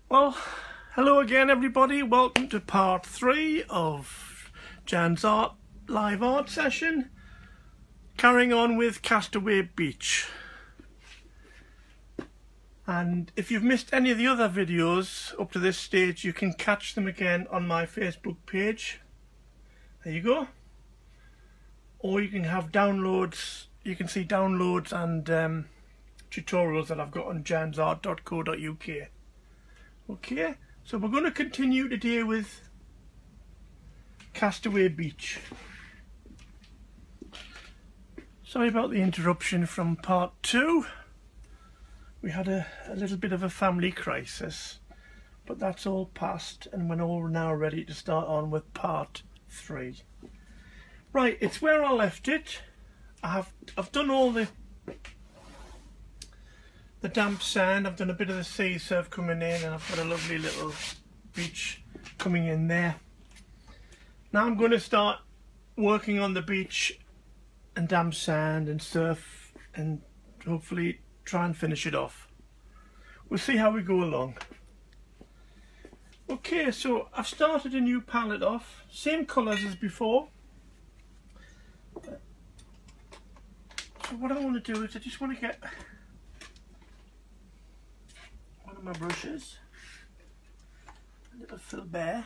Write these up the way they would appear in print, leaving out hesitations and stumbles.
Well, hello again everybody, welcome to part 3 of Jan's live art session, carrying on with Castaway Beach. And if you've missed any of the other videos up to this stage, you can catch them again on my Facebook page. There you go. Or you can have downloads, you can see downloads and tutorials that I've got on jansart.co.uk. Okay, so we're going to continue today with Castaway Beach. Sorry about the interruption from part 2. We had a little bit of a family crisis, but that's all past and we're all now ready to start on with part 3. Right, it's where I left it. I've done all the damp sand, I've done a bit of the sea surf coming in, and I've got a lovely little beach coming in there. Now I'm going to start working on the beach and damp sand and surf and hopefully try and finish it off. We'll see how we go along. Okay, so I've started a new palette off, same colours as before. So what I want to do is I just want to get one of my brushes, a little filbert,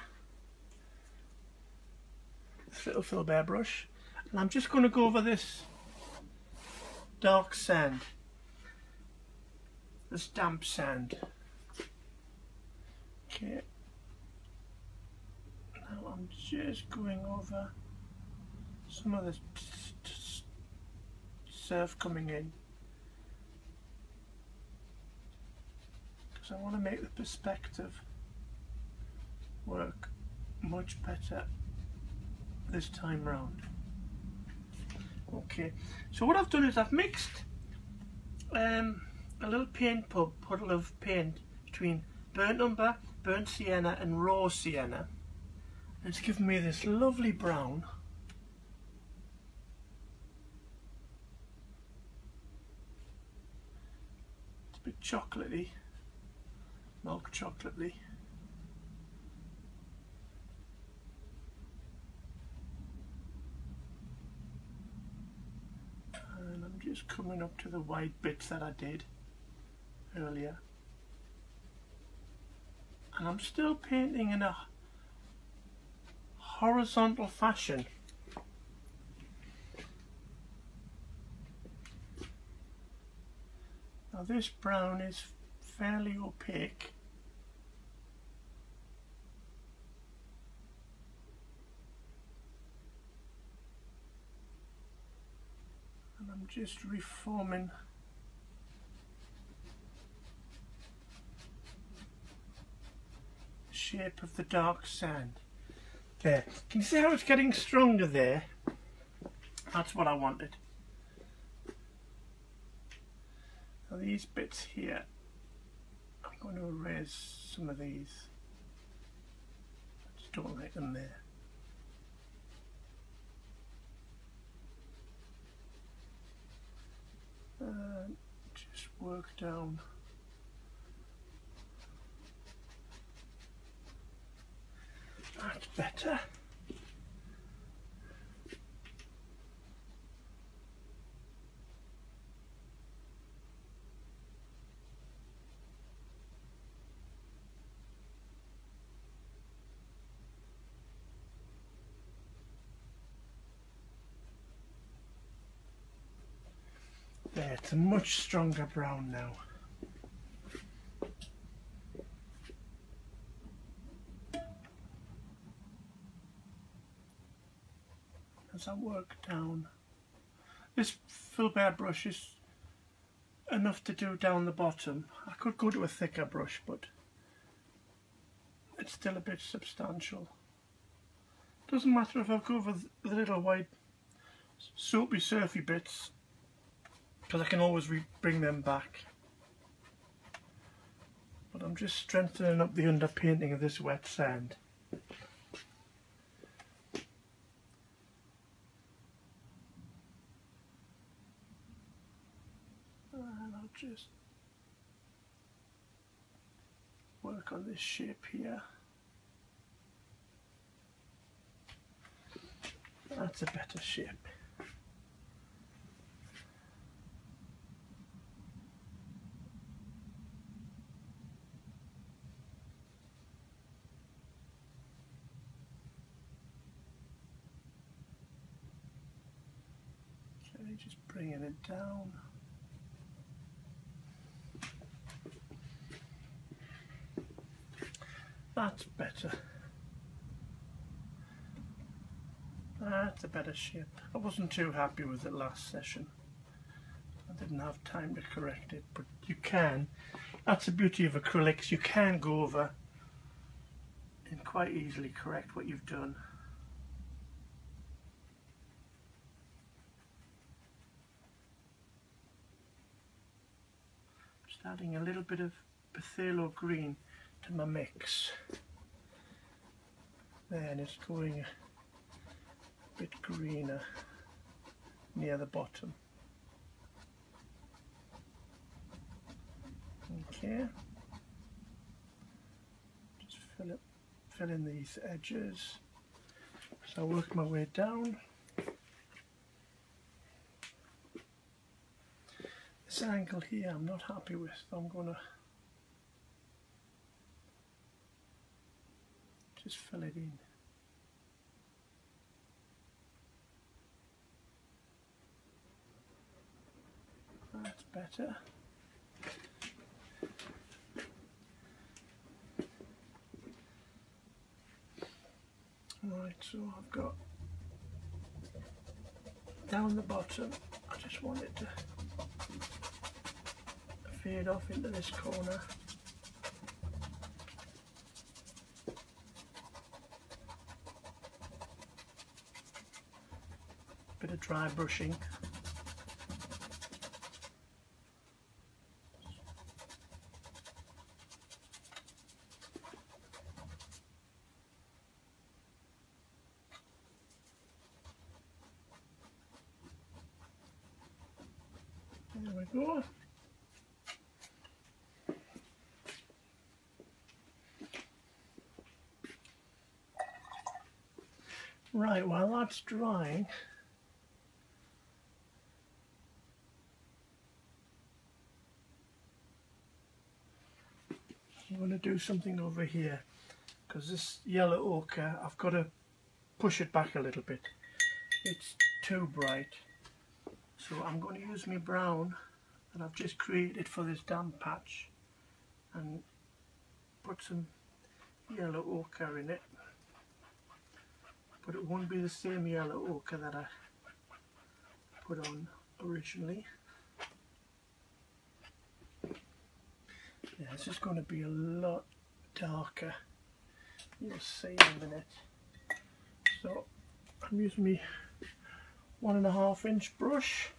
this little filbert brush, and I'm just going to go over this dark sand, this damp sand. Okay, now I'm just going over some of this surf coming in, because I want to make the perspective work much better this time round. Okay, so what I've done is I've mixed a little paint puddle of paint between burnt umber, burnt sienna and raw sienna, and it's given me this lovely brown. It's a bit chocolatey, milk chocolatey. And I'm just coming up to the white bits that I did earlier. And I'm still painting in a horizontal fashion. Now this brown is fairly opaque. And I'm just reforming the shape of the dark sand. There. Can you see how it's getting stronger there? That's what I wanted. Now these bits here, I'm going to erase some of these. I just don't like them there. And just work down. That's better. There, it's a much stronger brown now. As I work down, this filbert brush is enough to do down the bottom. I could go to a thicker brush, but it's still a bit substantial. Doesn't matter if I go over the little white soapy surfy bits, because I can always bring them back. But I'm just strengthening up the underpainting of this wet sand. And I'll just work on this shape here. That's a better shape. Okay, just bringing it down. That's better. That's a better shape. I wasn't too happy with it last session. I didn't have time to correct it, but you can. That's the beauty of acrylics. You can go over and quite easily correct what you've done. Just adding a little bit of phthalo green to my mix. Then it's going a bit greener near the bottom. Okay. Just fill in these edges. So I work my way down. This angle here I'm not happy with, so I'm gonna just fill it in. That's better. Right, so I've got down the bottom, I just want it to fade off into this corner. Bit of dry brushing. There we go. Right, while that's drying, I'm going to do something over here, because this yellow ochre, I've got to push it back a little bit. It's too bright. So I'm going to use my brown that I've just created for this damp patch and put some yellow ochre in it. But it won't be the same yellow ochre that I put on originally. Yeah, this is going to be a lot darker. You'll see in a minute. So I'm using my 1.5 inch brush.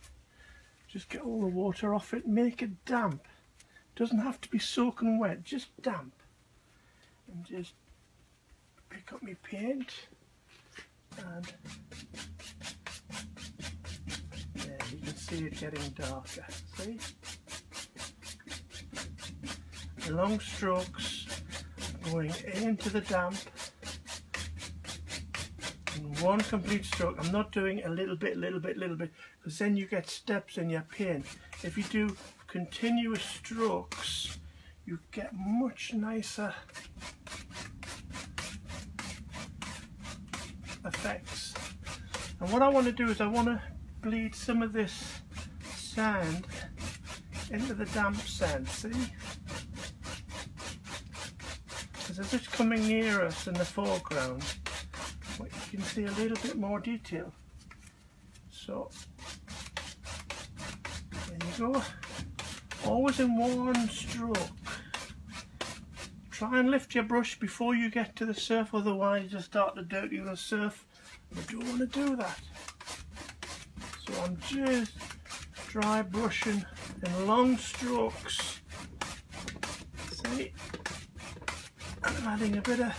Just get all the water off it, make it damp. Doesn't have to be soaking wet, just damp. And just pick up my paint and yeah, you can see it getting darker. See? The long strokes going into the damp. One complete stroke. I'm not doing a little bit, because then you get steps in your paint. If you do continuous strokes, you get much nicer effects. And what I want to do is I want to bleed some of this sand into the damp sand, see? Because as it's coming near us in the foreground, you can see a little bit more detail. So there you go. Always in one stroke. Try and lift your brush before you get to the surf, otherwise you start to dirty the surf. You don't want to do that. So I'm just dry brushing in long strokes. See? And I'm adding a bit of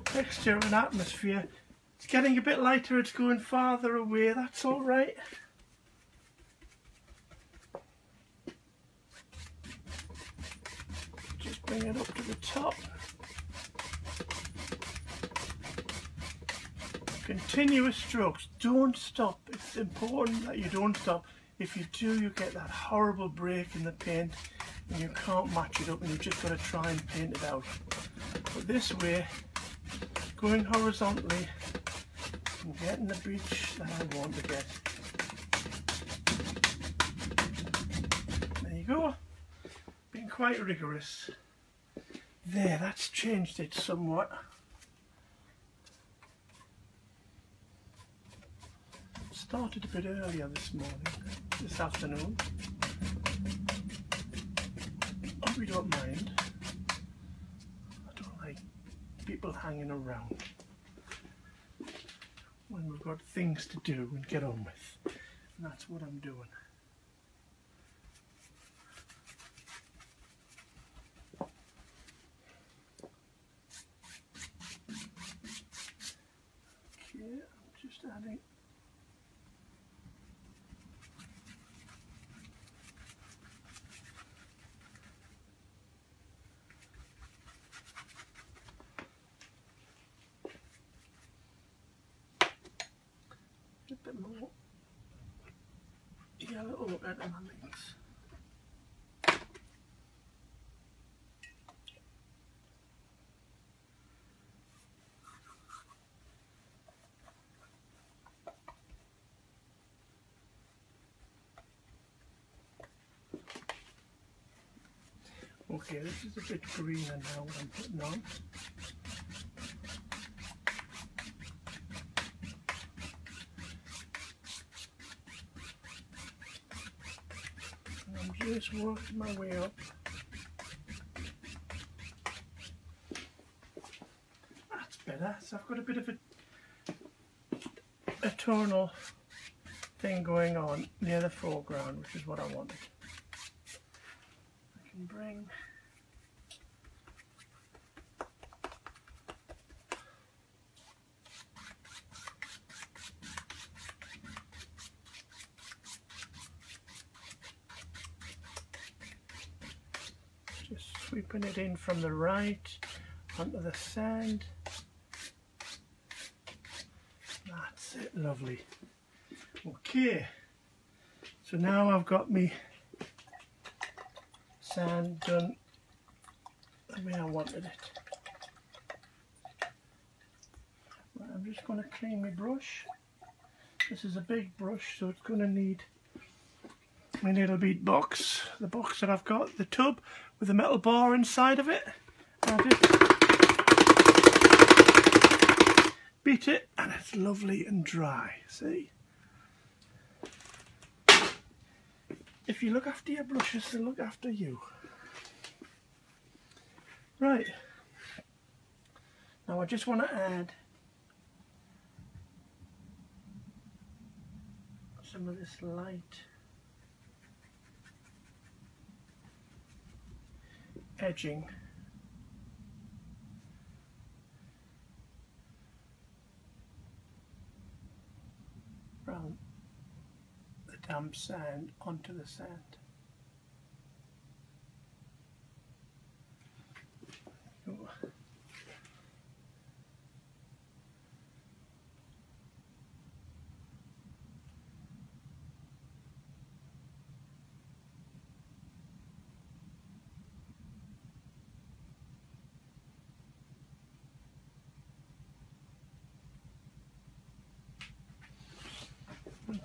texture and atmosphere. It's getting a bit lighter, it's going farther away, that's alright. Just Bring it up to the top. Continuous strokes, don't stop. It's important that you don't stop. If you do, you get that horrible break in the paint and you can't match it up and you've just got to try and paint it out. But this way, going horizontally and getting the beach that I want to get. There you go. Being quite rigorous. There, that's changed it somewhat. Started a bit earlier this afternoon. Hope you don't mind. I don't like people hanging around when we've got things to do and get on with. And that's what I'm doing. Okay, I'm just adding a bit more yellow over at my links. Okay, this is a bit greener now what I'm putting on. I'm just working my way up. That's better. So I've got a bit of a tonal thing going on near the foreground, which is what I wanted. I can bring just sweeping it in from the right onto the sand. That's it, lovely. Okay, so now I've got me sand done the way I wanted it. Right, I'm just going to clean my brush. This is a big brush, so it's going to need my little bead box. The box that I've got, the tub with the metal bar inside of it. I'll just beat it and it's lovely and dry, see? If you look after your brushes, they'll look after you. Right, now I just want to add some of this light edging around the damp sand onto the sand.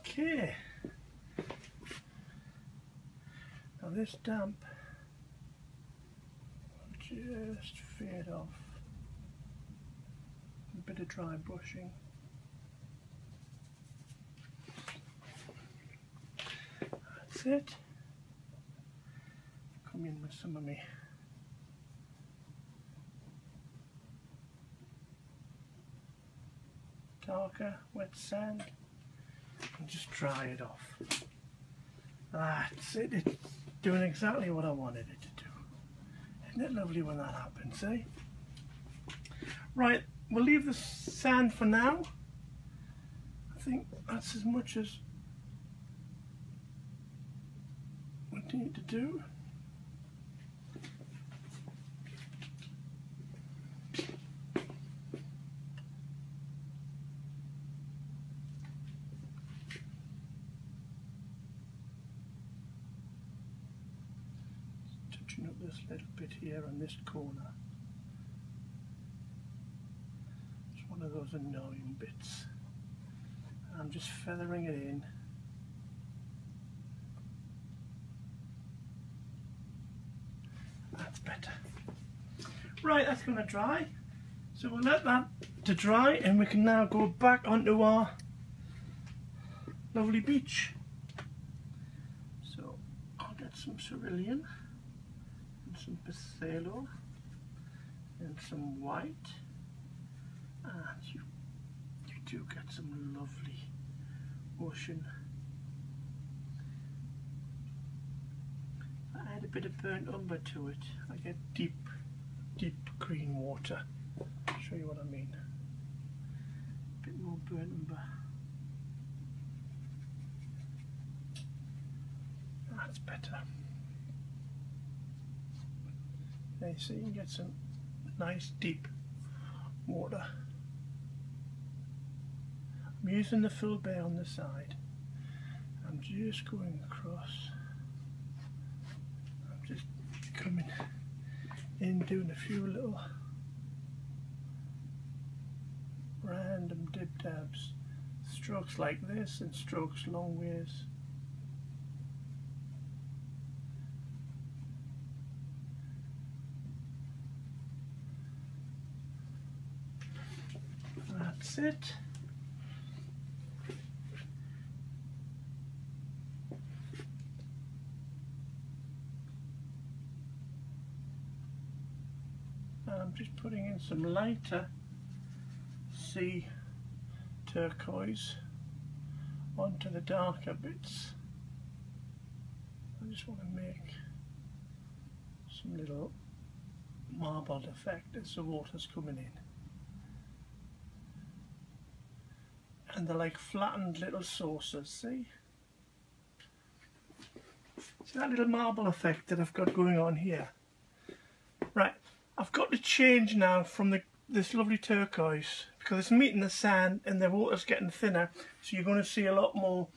Okay, now this damp will just fade off. A bit of dry brushing. That's it. Come in with some of me darker wet sand. And just dry it off. That's it. It's doing exactly what I wanted it to do. Isn't it lovely when that happens, eh? Right, we'll leave the sand for now. I think that's as much as we need to do. touching up this little bit here on this corner. It's one of those annoying bits. I'm just feathering it in. That's better. Right, that's going to dry. So we'll let that to dry and we can now go back onto our lovely beach. So I'll get some cerulean and some phthalo and some white, and you do get some lovely ocean. I add a bit of burnt umber to it. I get deep green water. I'll show you what I mean. A bit more burnt umber. That's better. There you see, you can get some nice deep water. I'm using the full bay on the side. I'm just going across. I'm just coming in, doing a few little random dib dabs. Strokes like this and strokes long ways. That's it. I'm just putting in some lighter sea turquoise onto the darker bits. I just want to make some little marbled effect as the water's coming in. And they're like flattened little saucers, see? See that little marble effect that I've got going on here? Right, I've got to change now from this lovely turquoise because it's meeting the sand and the water's getting thinner, so you're going to see a lot more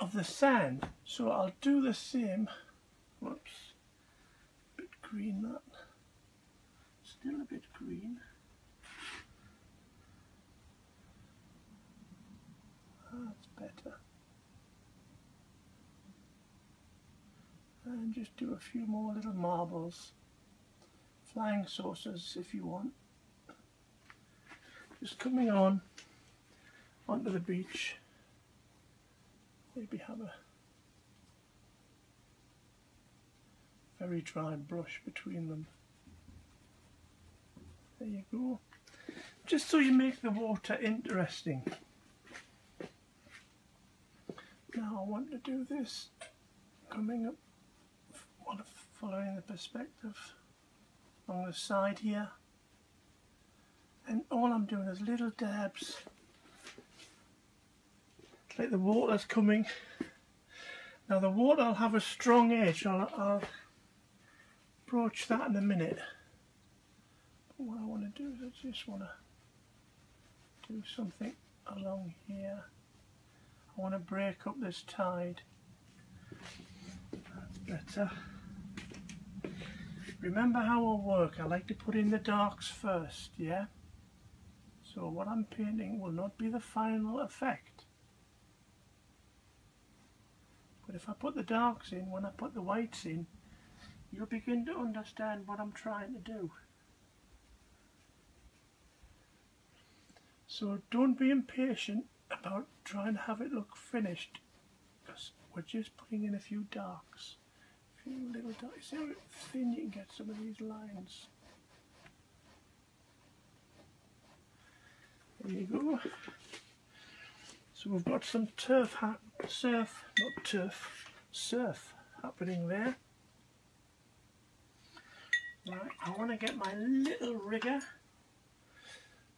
of the sand. So I'll do the same. Whoops, a bit green that. Still a bit green. That's better. And just do a few more little marbles. Flying saucers if you want. Just coming on onto the beach. Maybe have a very dry brush between them. There you go. Just so you make the water interesting. Now I want to do this coming up, following the perspective on the side here, and all I'm doing is little dabs. It's like the water's coming. Now the water will have a strong edge. I'll approach that in a minute. But what I want to do is I just want to do something along here. I want to break up this tide. That's better. Remember how I work, I like to put in the darks first, yeah? So what I'm painting will not be the final effect. But if I put the darks in, when I put the whites in, you'll begin to understand what I'm trying to do. So don't be impatient about trying to have it look finished, because we're just putting in a few darks. A few little darks. See how thin you can get some of these lines. There you go. So we've got some surf happening there. Right, I want to get my little rigger,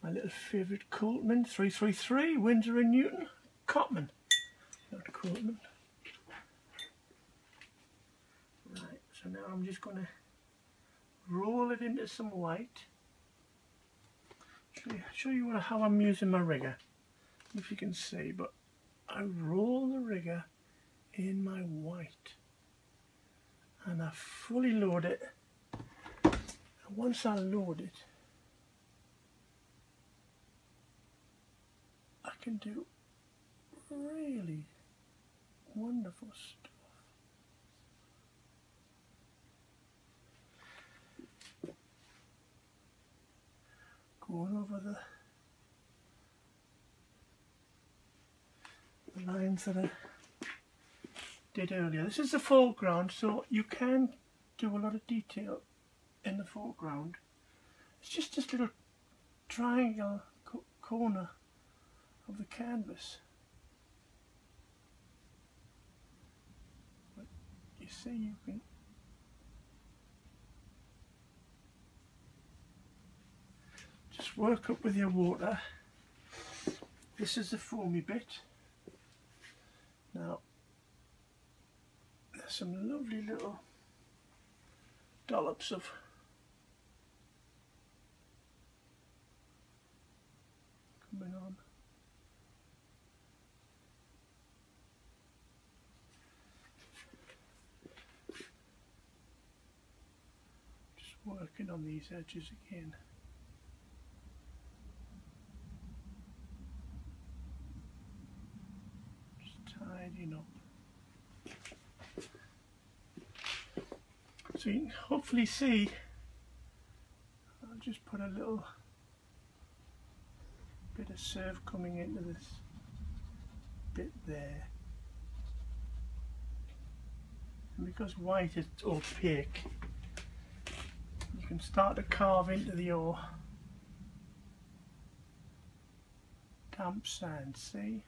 my little favourite Coltman 333 Winsor & Newton Cotman, not Coltman. Right, so now I'm just going to roll it into some white. Show you how I'm using my rigger, if you can see, but I roll the rigger in my white and I fully load it. And once I load it, I can do really wonderful stuff. Going over the lines that I did earlier. This is the foreground, so you can do a lot of detail in the foreground. It's just this little triangle corner of the canvas. But you see, you can just work up with your water. This is the foamy bit. Now, there's some lovely little dollops of coming on. Just working on these edges again. Tidying up. So you can hopefully see, I'll just put a little bit of surf coming into this bit there. And because white is opaque, you can start to carve into the damp sand, see?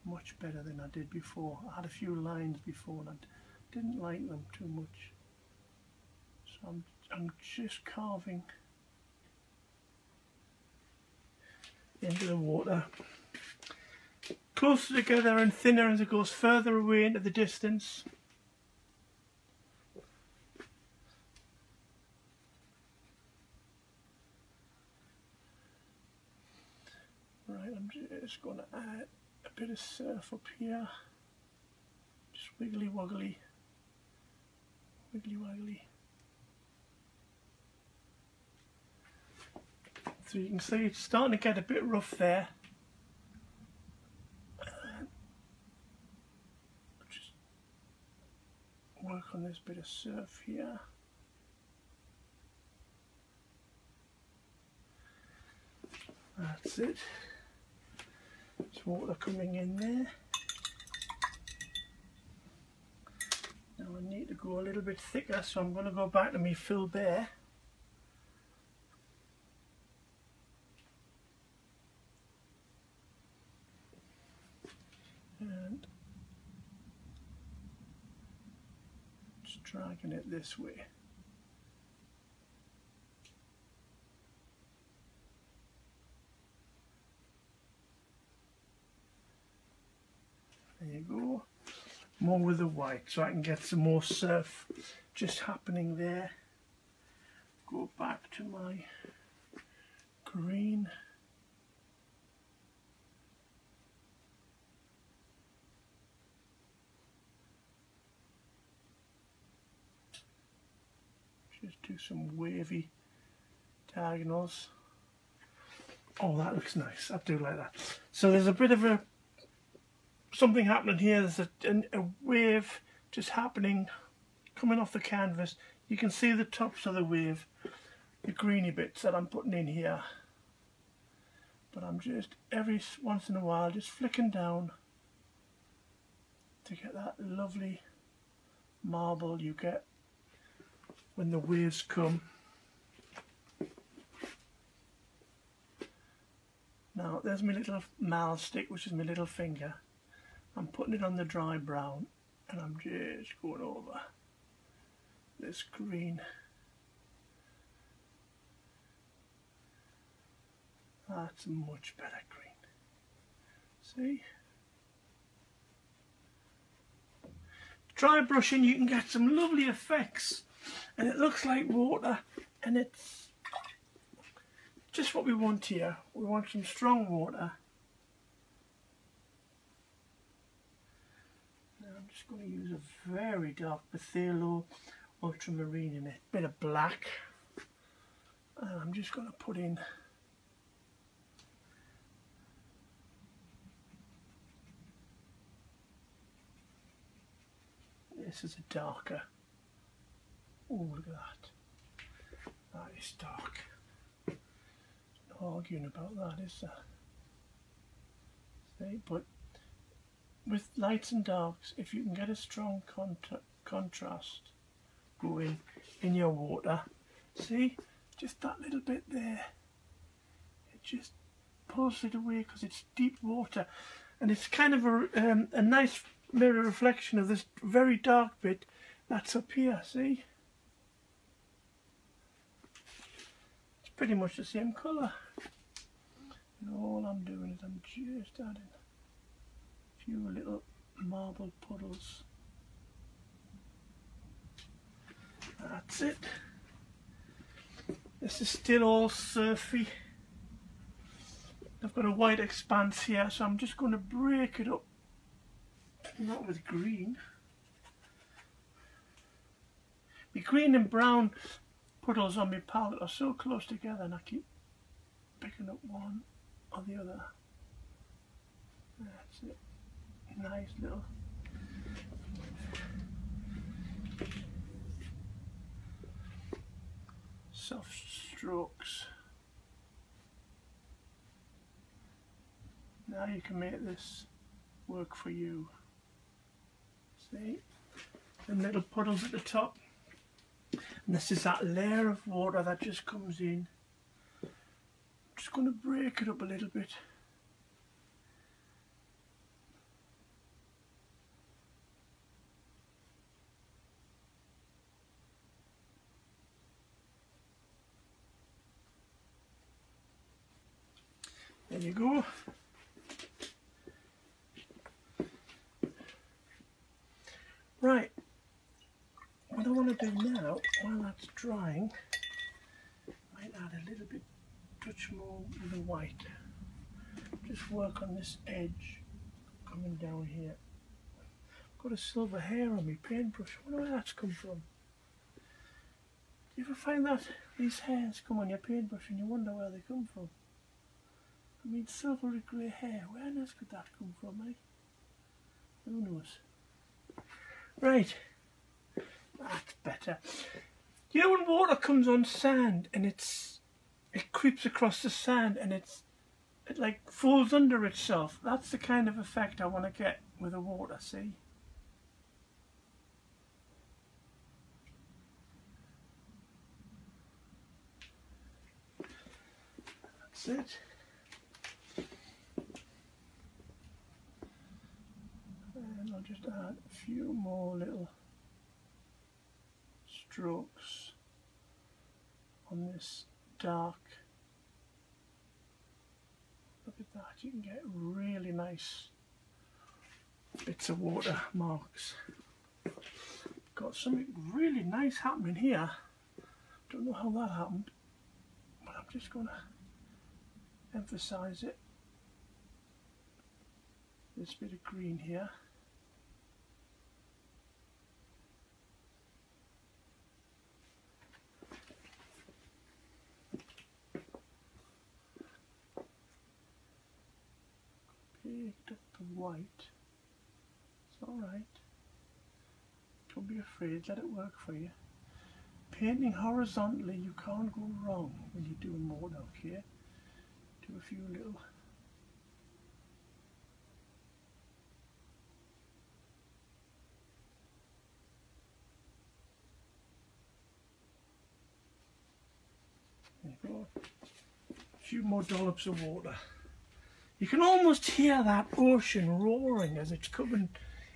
Much better than I did before. I had a few lines before and I didn't like them too much. So I'm just carving into the water. Closer together and thinner as it goes further away into the distance. Right, I'm just going to add a bit of surf up here, just wiggly woggly, wiggly woggly. So you can see it's starting to get a bit rough there. Just work on this bit of surf here. That's it. There's water coming in there. Now I need to go a little bit thicker, so I'm going to go back to my fill bare. And just dragging it this way. There you go. More with the white, so I can get some more surf just happening there. Go back to my green. Just do some wavy diagonals. Oh, that looks nice. I do like that. So there's a bit of something happening here. There's a wave just happening, coming off the canvas. You can see the tops of the wave, the greeny bits that I'm putting in here. But I'm just every once in a while just flicking down to get that lovely marble you get when the waves come. Now there's my little marl stick, which is my little finger. I'm putting it on the dry brown and I'm just going over this green. That's a much better green. See? Dry brushing, you can get some lovely effects, and it looks like water, and it's just what we want here. We want some strong water. Now I'm just going to use a very dark phthalo ultramarine in it, bit of black, and I'm just going to put in this is a darker. Oh, look at that. That is dark. No arguing about that, is there? See, but with lights and darks, if you can get a strong contrast going in your water, see, just that little bit there, it just pulls it away because it's deep water, and it's kind of a nice mirror reflection of this very dark bit that's up here. See, it's pretty much the same colour, and all I'm doing is I'm just adding a few little marble puddles. That's it. This is still all surfy. I've got a white expanse here, so I'm just going to break it up. Not with green. The green and brown puddles on my palette are so close together, and I keep picking up one or the other. That's it. Nice little. Soft strokes. Now you can make this work for you. See? And little puddles at the top. And this is that layer of water that just comes in. I'm just going to break it up a little bit. There you go. Right, what I want to do now, while that's drying, I might add a little bit, touch more with the white. Just work on this edge coming down here. I've got a silver hair on my paintbrush. I wonder where that's come from. Do you ever find that these hairs come on your paintbrush and you wonder where they come from? I mean, silvery grey hair, where on earth could that come from, eh? Who knows? Right, that's better. You know when water comes on sand and it creeps across the sand and it like folds under itself? That's the kind of effect I want to get with the water, see? That's it. And I'll just add a few more little strokes on this dark. Look at that, you can get really nice bits of water marks. Got something really nice happening here. Don't know how that happened, but I'm just going to emphasize it. This bit of green here. Picked up the white. It's alright. Don't be afraid, let it work for you. Painting horizontally, you can't go wrong when you're doing more, okay? Do a few little. There you go. A few more dollops of water. You can almost hear that ocean roaring as it's coming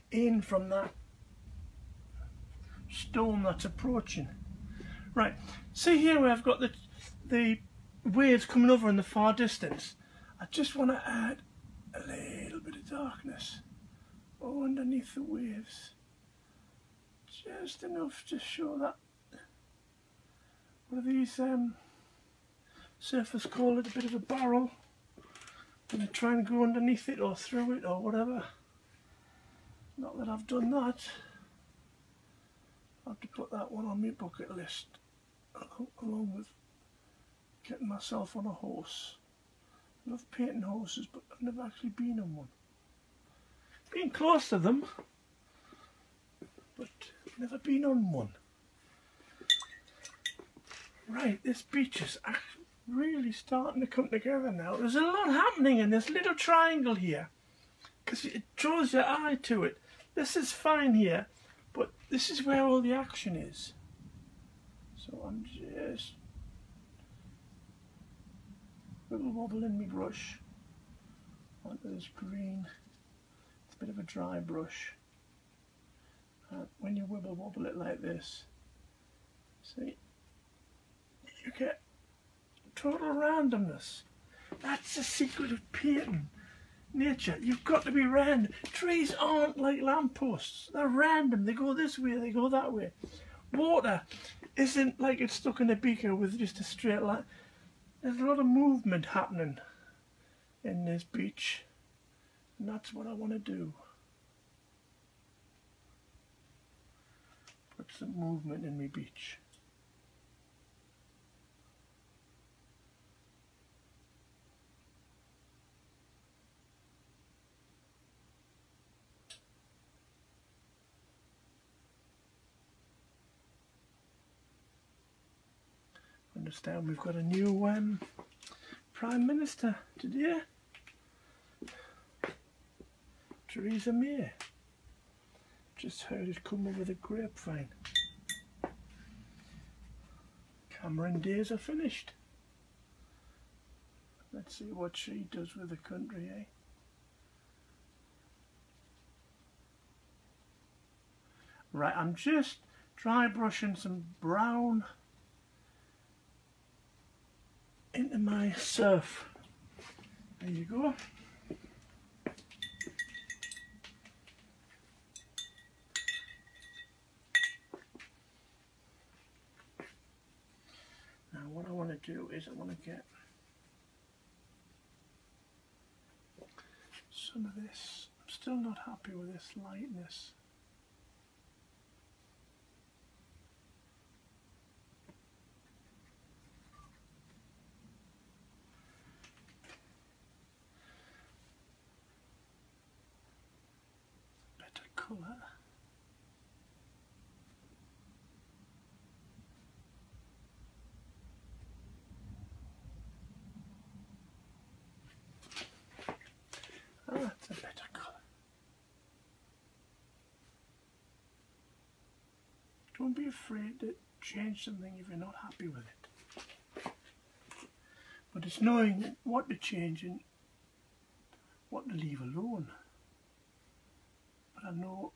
in from that storm that's approaching. Right, see here where I've got the waves coming over in the far distance. I just want to add a little bit of darkness underneath the waves. Just enough to show that, what are these surfers call it, a bit of a barrel. And try and go underneath it or through it or whatever. Not that I've done that. I'll have to put that one on my bucket list, along with getting myself on a horse. I love painting horses, but I've never actually been on one. Been close to them, but never been on one. Right, this beach is actually really starting to come together now. There's a lot happening in this little triangle here, because it draws your eye to it. This is fine here, but this is where all the action is. So I'm just wibble wobbling my brush onto this green. It's a bit of a dry brush. And when you wibble wobble it like this, see, you get total randomness. That's the secret of painting. Nature, you've got to be random. Trees aren't like lampposts. They're random. They go this way, they go that way. Water isn't like it's stuck in a beaker with just a straight line. There's a lot of movement happening in this beach, and that's what I want to do. Put some movement in my beach. Understand we've got a new Prime Minister today, Theresa May. Just heard it come over the grapevine. Cameron days are finished. Let's see what she does with the country, eh? Right, I'm just dry brushing some brown into my surf. There you go. Now what I want to do is I want to get some of this. I'm still not happy with this lightness. Colour. Oh, that's a better colour. Don't be afraid to change something if you're not happy with it. But it's knowing what to change and what to leave alone. I know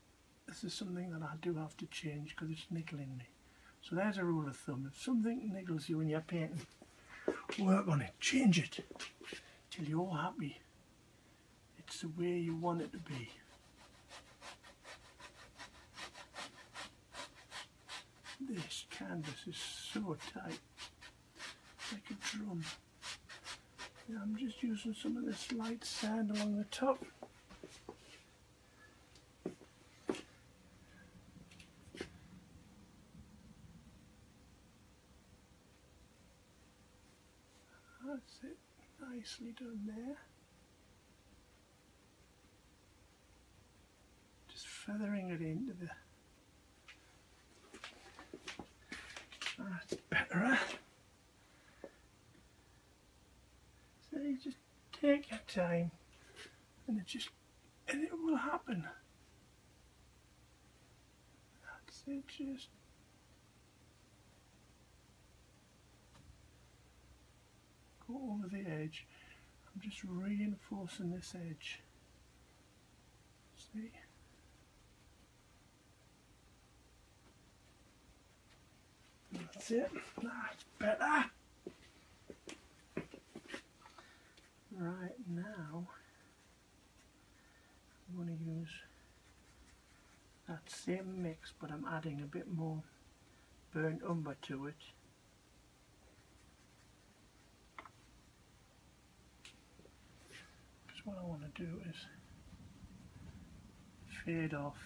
this is something that I do have to change because it's niggling me. So there's a rule of thumb. If something niggles you when you're painting, work on it, change it till you're happy. It's the way you want it to be. This canvas is so tight, like a drum. Now I'm just using some of this light sand along the top. That's it, nicely done there. Just feathering it into the... That's better. So you just take your time and it will happen. That's it, just go over the edge. I'm just reinforcing this edge. See? That's it. That's better. Right, now I'm going to use that same mix, but I'm adding a bit more burnt umber to it. Because what I want to do is fade off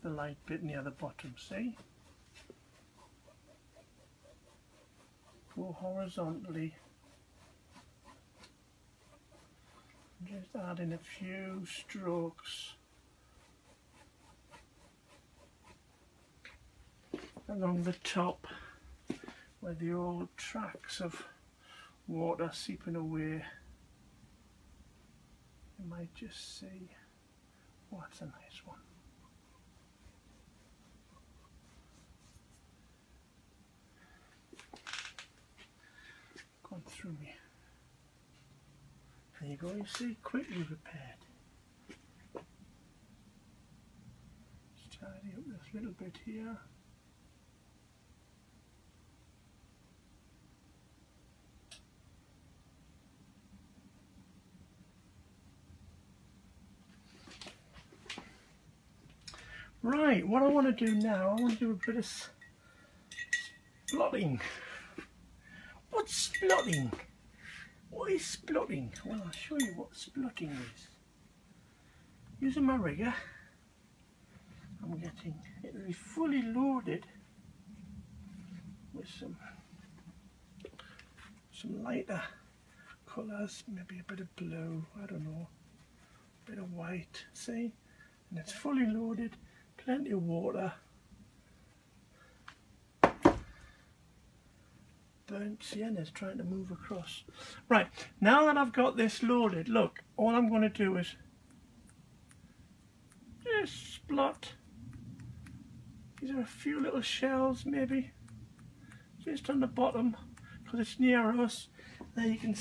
the light bit near the bottom, see? Go horizontally. Just add in a few strokes along the top where the old tracks of water seeping away. You might just see, oh, that's a nice one. Gone through me. There you go, you see, quickly repaired. Just tidy up this little bit here. Right, what I want to do now, I want to do a bit of splotting. What's splotting? What is splotting? Well, I'll show you what splotting is. Using my rigger, I'm getting it really fully loaded with some lighter colours, maybe a bit of blue, I don't know, a bit of white, see? And it's fully loaded, plenty of water. Burnt sienna's trying to move across. Right, now that I've got this loaded, look, all I'm going to do is just splot. These are a few little shells maybe, just on the bottom, because it's near us. There you can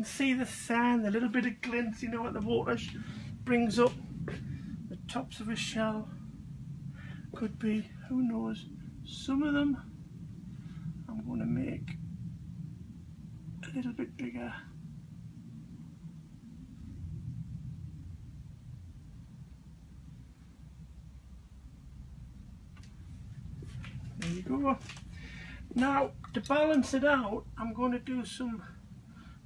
see the sand, a little bit of glint, you know, what the water brings up. The tops of a shell could be, who knows, some of them I'm going to make a little bit bigger. There you go. Now, to balance it out, I'm going to do some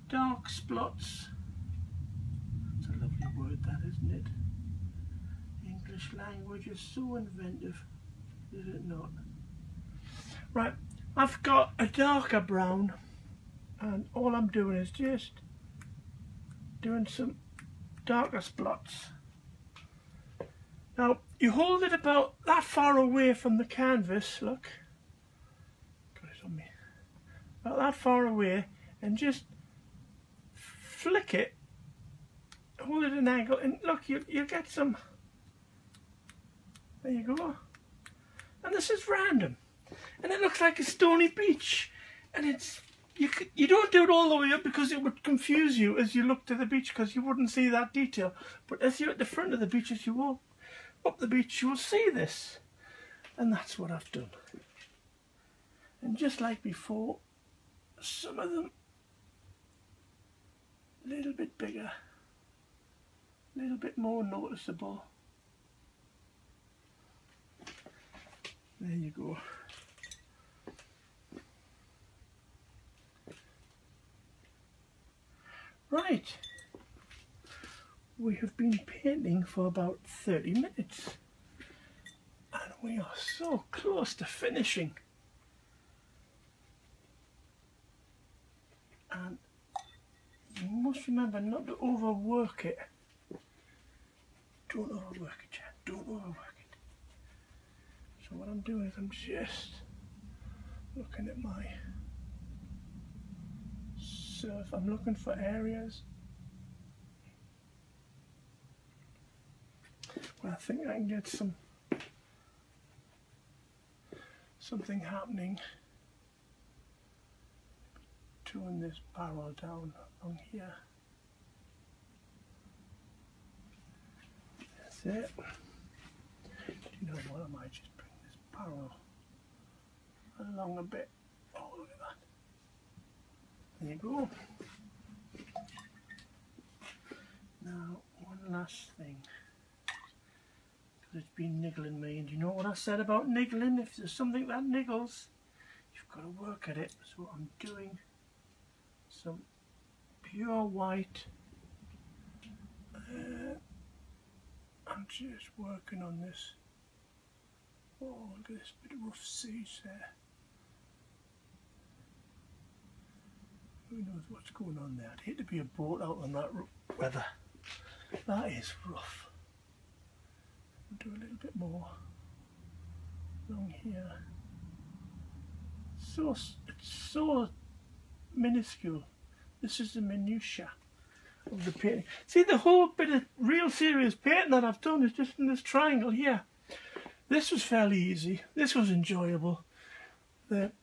dark splots. It's a lovely word, that, isn't it? The English language is so inventive, is it not? Right. I've got a darker brown, and all I'm doing is just doing some darker splots. Now you hold it about that far away from the canvas, look, got it on me, about that far away, and just flick it, hold it at an angle, and look, you get some, there you go, and this is random. And it looks like a stony beach, and it's you don't do it all the way up because it would confuse you as you look to the beach, because you wouldn't see that detail. But as you're at the front of the beach, as you walk up the beach, you'll see this, and that's what I've done. And just like before, some of them a little bit bigger, a little bit more noticeable. There you go. Right, we have been painting for about 30 minutes and we are so close to finishing. And you must remember not to overwork it. Don't overwork it, Jan, don't overwork it. So what I'm doing is I'm just looking at my surf. I'm looking for areas where I think I can get something happening. Tune this barrel down on here. That's it. Do you know what? I might just bring this barrel along a bit. Oh, look at that. There you go. Now, one last thing, because it's been niggling me, and you know what I said about niggling? If there's something that niggles, you've got to work at it. So I'm doing some pure white I'm just working on this. Oh, look at this bit of rough seas there. Who knows what's going on there? I'd hate to be a boat out on that weather. That is rough. I'll do a little bit more along here. It's so minuscule. This is the minutiae of the painting. See, the whole bit of real serious painting that I've done is just in this triangle here. This was fairly easy. This was enjoyable. But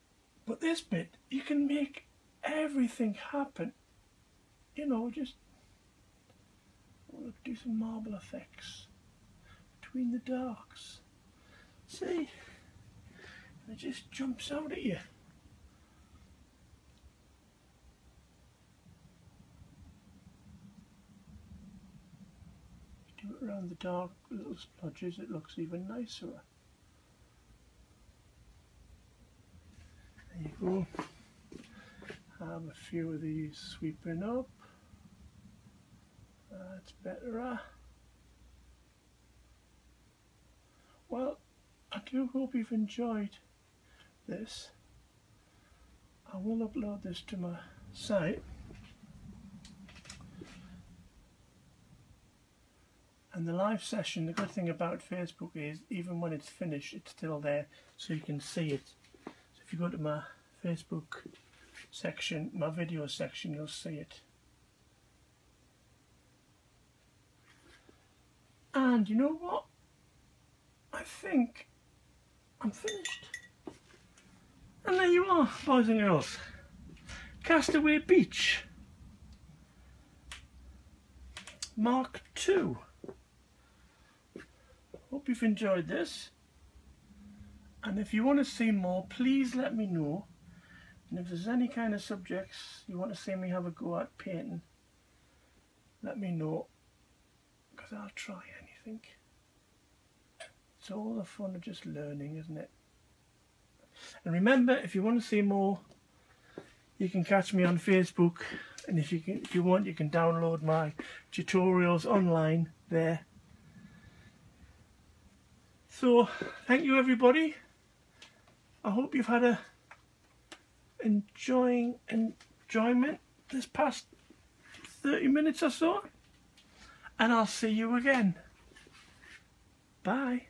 this bit, you can make everything happen. You know, just do some marble effects between the darks. See? It just jumps out at you. Do it around the dark little splodges, it looks even nicer. There you go. Have a few of these sweeping up. That's better. Well, I do hope you've enjoyed this. I will upload this to my site. And the live session, the good thing about Facebook is even when it's finished, it's still there so you can see it. So if you go to my Facebook section, my video section, you'll see it. And you know what? I think I'm finished. And there you are, boys and girls. Castaway Beach Mark II. Hope you've enjoyed this. And if you want to see more, please let me know. And if there's any kind of subjects you want to see me have a go at painting, let me know, because I'll try anything. It's all the fun of just learning, isn't it? And remember, if you want to see more, you can catch me on Facebook, and if you want, you can download my tutorials online there. So, thank you everybody. I hope you've had a enjoyment this past 30 minutes or so, and I'll see you again. Bye.